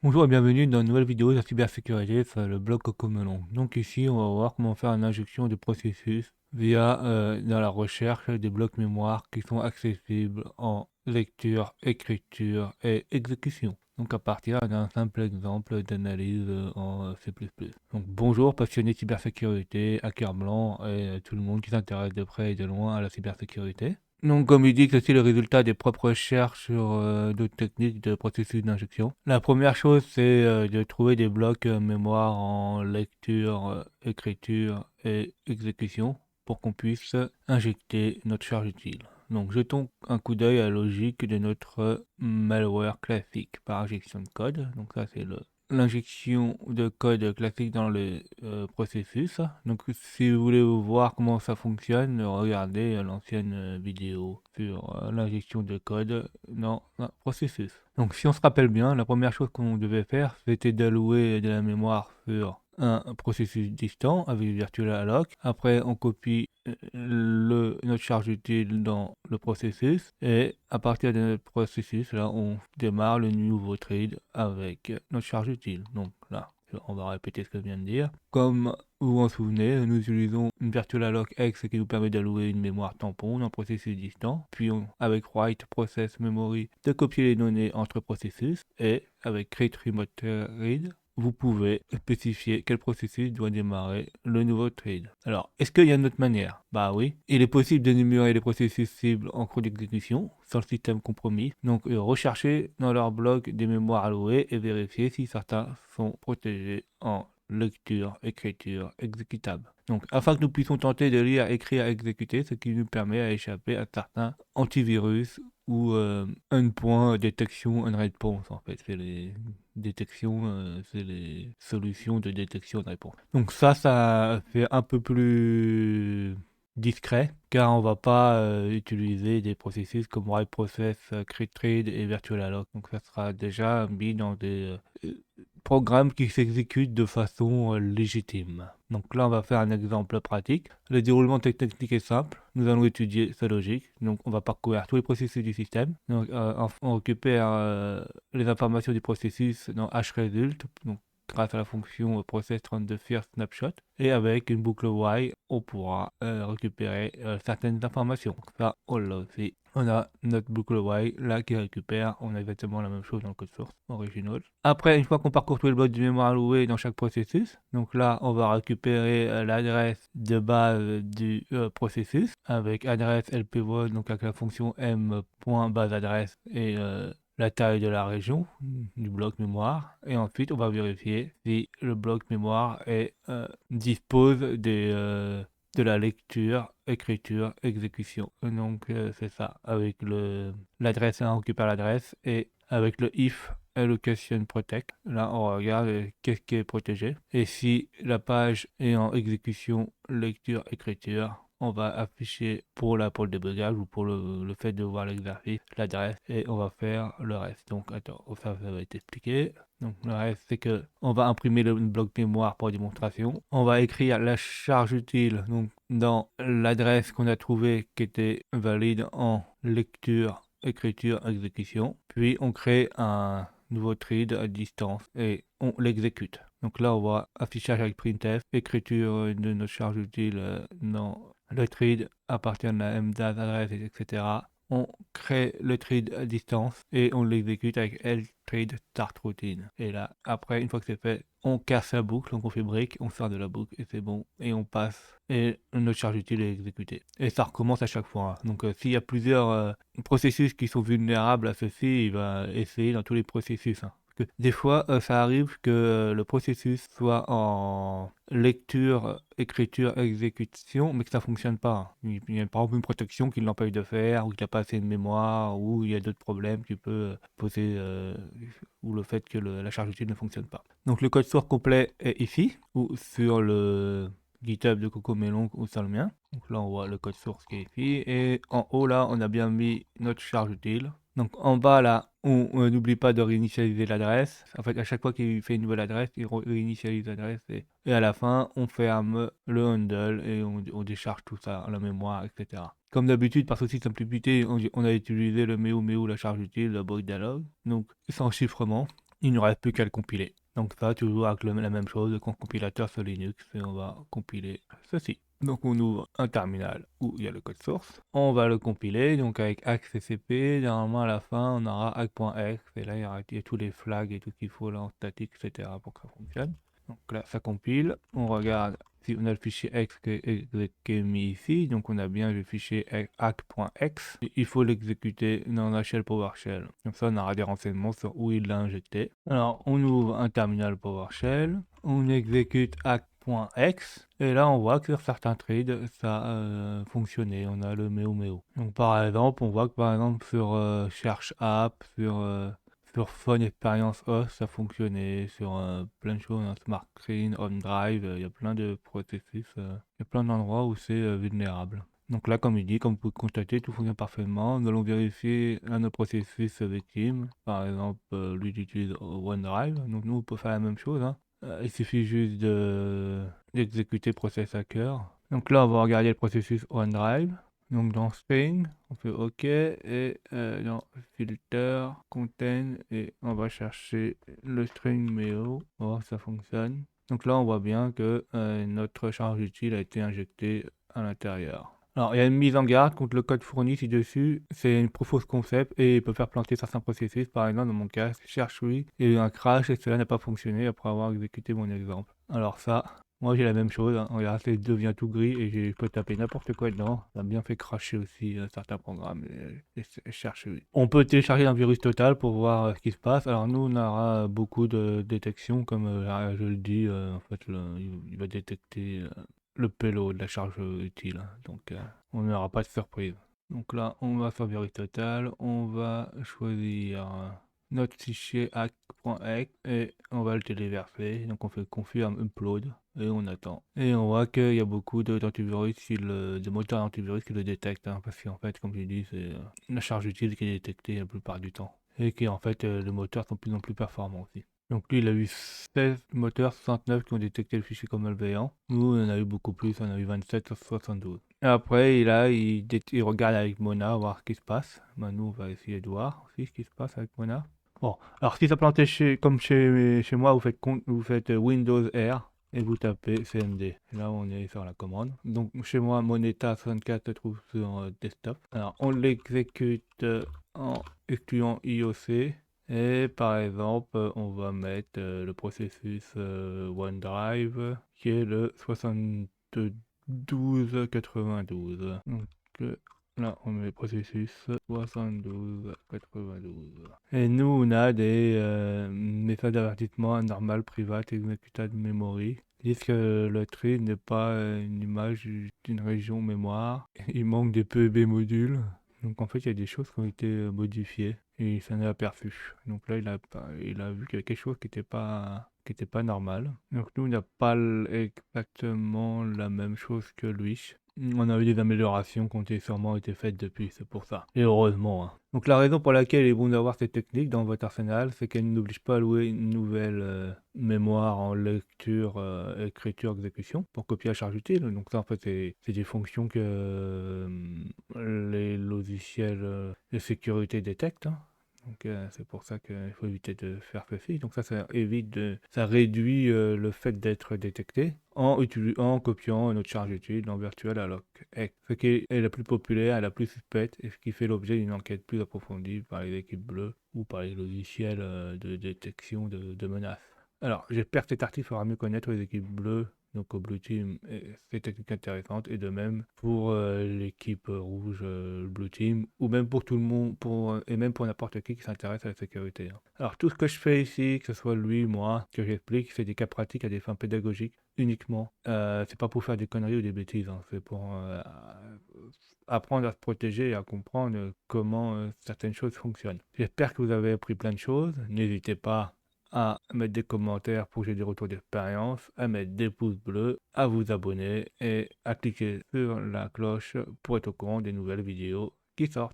Bonjour et bienvenue dans une nouvelle vidéo de la cybersécurité sur le blog Cocomelon. Donc ici, on va voir comment faire une injection de processus via dans la recherche des blocs mémoire qui sont accessibles en lecture, écriture et exécution. Donc à partir d'un simple exemple d'analyse en C++. Donc bonjour passionnés de cybersécurité, hacker blanc et tout le monde qui s'intéresse de près et de loin à la cybersécurité. Donc, comme il dit, c'est aussi le résultat des propres recherches sur d'autres techniques de processus d'injection. La première chose, c'est de trouver des blocs mémoire en lecture, écriture et exécution pour qu'on puisse injecter notre charge utile. Donc, jetons un coup d'œil à la logique de notre malware classique par injection de code. Donc, ça, c'est l'injection de code classique dans le processus. Donc si vous voulez voir comment ça fonctionne, regardez l'ancienne vidéo sur l'injection de code dans un processus. Donc si on se rappelle bien, la première chose qu'on devait faire, c'était d'allouer de la mémoire sur un processus distant avec virtualalloc. Après, on copie notre charge utile dans le processus et à partir de notre processus, là, on démarre le nouveau thread avec notre charge utile. Donc là, on va répéter ce que je viens de dire. Comme vous vous en souvenez, nous utilisons une virtualalloc X qui nous permet d'allouer une mémoire tampon dans un processus distant. Puis avec write process memory de copier les données entre processus et avec create remote read vous pouvez spécifier quel processus doit démarrer le nouveau thread. Alors, est-ce qu'il y a une autre manière? Bah oui. Il est possible d'énumérer les processus cibles en cours d'exécution sans le système compromis. Donc, rechercher dans leur bloc des mémoires allouées et vérifier si certains sont protégés en lecture, écriture, exécutable. Donc, afin que nous puissions tenter de lire, écrire, exécuter, ce qui nous permet à échapper à certains antivirus ou endpoint détection and response en fait. C'est les détections, c'est les solutions de détection de réponse. Donc ça fait un peu plus discret car on va pas utiliser des processus comme write process, create thread et virtualalloc. Donc ça sera déjà mis dans des programme qui s'exécute de façon légitime. Donc là, on va faire un exemple pratique. Le déroulement technique est simple. Nous allons étudier sa logique. Donc on va parcourir tous les processus du système. Donc on récupère les informations du processus dans hresult. Donc grâce à la fonction process 32 first snapshot. Et avec une boucle while, on pourra récupérer certaines informations. Donc ça, on l'a aussi. On a notre boucle while là qui récupère, on a exactement la même chose dans le code source original. Après, une fois qu'on parcourt tout le bloc de mémoire alloué dans chaque processus, donc là on va récupérer l'adresse de base du processus avec adresse lpvoid, donc avec la fonction m.baseadresse et la taille de la région du bloc mémoire. Et ensuite, on va vérifier si le bloc mémoire dispose de la lecture, écriture, exécution. Donc c'est ça, avec l'adresse, on récupère l'adresse et avec le if allocation protect, là on regarde qu'est-ce qui est protégé. Et si la page est en exécution, lecture, écriture, on va afficher pour le débugage ou pour le fait de voir l'exercice, l'adresse et on va faire le reste. Donc attends, ça va être expliqué. Donc le reste c'est que on va imprimer le bloc mémoire pour démonstration. On va écrire la charge utile donc dans l'adresse qu'on a trouvée qui était valide en lecture, écriture, exécution. Puis on crée un nouveau thread à distance et on l'exécute. Donc là on voit affichage avec printf, écriture de notre charge utile dans le thread appartient à la mdas adresse, etc. On crée le thread à distance et on l'exécute avec lthread start routine. Et là, après, une fois que c'est fait, on casse la boucle, donc on fait break, on sort de la boucle et c'est bon. Et on passe et notre charge utile est exécutée. Et ça recommence à chaque fois. Donc s'il y a plusieurs processus qui sont vulnérables à ceci, il va essayer dans tous les processus. Que des fois, ça arrive que le processus soit en lecture, écriture, exécution, mais que ça fonctionne pas. Il y a par exemple une protection qui l'empêche de faire, ou qu'il n'a pas assez de mémoire, ou il y a d'autres problèmes qui peuvent poser, ou le fait que la charge utile ne fonctionne pas. Donc le code source complet est ici, ou sur le GitHub de Cocomelon ou sur le mien. Donc là on voit le code source qui est ici, et en haut là on a bien mis notre charge utile. Donc en bas là, on n'oublie pas de réinitialiser l'adresse. En fait, à chaque fois qu'il fait une nouvelle adresse, il réinitialise l'adresse et à la fin, on ferme le handle et on décharge tout ça, la mémoire, etc. Comme d'habitude, par souci de simplicité, on a utilisé le meu la charge utile, le book dialog. Donc sans chiffrement. il ne reste plus qu'à le compiler. Donc ça, toujours avec la même chose, qu'on compilateur sur Linux, et on va compiler ceci. Donc on ouvre un terminal où il y a le code source. On va le compiler, donc avec hack-ccp, normalement à la fin on aura hack.exe, et là il y a tous les flags et tout ce qu'il faut là en statique, etc. pour que ça fonctionne. Donc là ça compile, on regarde si on a le fichier ex qui est mis ici, donc on a bien le fichier hack.exe. Il faut l'exécuter dans la shell PowerShell. Comme ça on aura des renseignements sur où il l'a injecté. Alors on ouvre un terminal PowerShell, on exécute hack.exe, et là on voit que sur certains threads ça a fonctionné, on a le meo. Donc par exemple, on voit que par exemple sur cherche app, sur Phone Experience OS, ça fonctionnait, sur plein de choses, hein, Smart Screen, OneDrive, il y a plein de processus, il y a plein d'endroits où c'est vulnérable. Donc là, comme il dit, comme vous pouvez constater, tout fonctionne parfaitement. Nous allons vérifier un de nos processus victimes. Par exemple, lui il utilise OneDrive. Donc nous, on peut faire la même chose, hein. Il suffit juste d'exécuter Process Hacker. Donc là, on va regarder le processus OneDrive. Donc dans String, on fait OK, et dans Filter, Contain, et on va chercher le string meo, on va voir si ça fonctionne. Donc là on voit bien que notre charge utile a été injectée à l'intérieur. Alors il y a une mise en garde contre le code fourni ci-dessus, c'est une proof of concept et il peut faire planter certains processus. Par exemple dans mon cas, cherche oui, il y a eu un crash et cela n'a pas fonctionné après avoir exécuté mon exemple. Alors ça, moi j'ai la même chose, hein. Regarde, ça devient tout gris et je peux taper n'importe quoi dedans. Ça a bien fait cracher aussi certains programmes. Et cherche. On peut télécharger un virus total pour voir ce qui se passe. Alors nous on aura beaucoup de détection, comme je le dis, en fait il va détecter le payload, la charge utile. Donc on n'aura pas de surprise. Donc là on va sur virus total, on va choisir notre fichier hack.exe et on va le téléverser. Donc on fait confirm upload et on attend. Et on voit qu'il y a beaucoup d'antivirus, de moteurs d'antivirus qui le détectent, hein, parce qu'en fait, comme je dis, c'est la charge utile qui est détectée la plupart du temps. Et qui en fait, les moteurs sont de plus en plus performants aussi. Donc lui, il a eu 16 moteurs 69 qui ont détecté le fichier comme malveillant. Nous, on en a eu beaucoup plus, on a eu 27 sur 72. Et après, il regarde avec Mona, voir ce qui se passe. Ben, nous, on va essayer de voir aussi ce qui se passe avec Mona. Bon, alors si ça plantait comme chez moi, vous faites Windows R et vous tapez CMD. Et là, on est sur la commande. Donc chez moi, Moneta 64 se trouve sur desktop. Alors on l'exécute en excluant IOC. Et par exemple, on va mettre le processus OneDrive qui est le 7292. Donc là, on met le processus 7292. Et nous, on a des méthodes d'avertissement normales, privates, exécutable memory. Ils disent que le tree n'est pas une image d'une région mémoire. Il manque des PEB modules. Donc en fait, il y a des choses qui ont été modifiées et il s'en est aperçu. Donc là, il a vu qu'il y avait quelque chose qui n'était pas normal. Donc nous, on n'a pas exactement la même chose que lui. On a eu des améliorations qui ont sûrement été faites depuis, c'est pour ça. Et heureusement, hein. Donc la raison pour laquelle il est bon d'avoir cette technique dans votre arsenal, c'est qu'elle n'oblige pas à louer une nouvelle mémoire en lecture, écriture, exécution pour copier la charge utile. Donc ça en fait c'est des fonctions que les logiciels de sécurité détectent, hein. Donc c'est pour ça qu'il faut éviter de faire ceci. Donc ça réduit le fait d'être détecté en copiant notre charge utile en virtual alloc. Ce qui est la plus populaire et la plus suspecte et ce qui fait l'objet d'une enquête plus approfondie par les équipes bleues ou par les logiciels de détection de menaces. Alors j'espère que cet article fera mieux connaître les équipes bleues. Donc au Blue Team, c'est technique intéressante, et de même pour l'équipe rouge, le Blue Team, ou même pour tout le monde, et même pour n'importe qui s'intéresse à la sécurité, hein. Alors tout ce que je fais ici, que ce soit lui, moi, que j'explique, c'est des cas pratiques à des fins pédagogiques uniquement. C'est pas pour faire des conneries ou des bêtises, hein. C'est pour apprendre à se protéger et à comprendre comment certaines choses fonctionnent. J'espère que vous avez appris plein de choses. N'hésitez pas à mettre des commentaires pour que j'ai des retours d'expérience, à mettre des pouces bleus, à vous abonner et à cliquer sur la cloche pour être au courant des nouvelles vidéos qui sortent.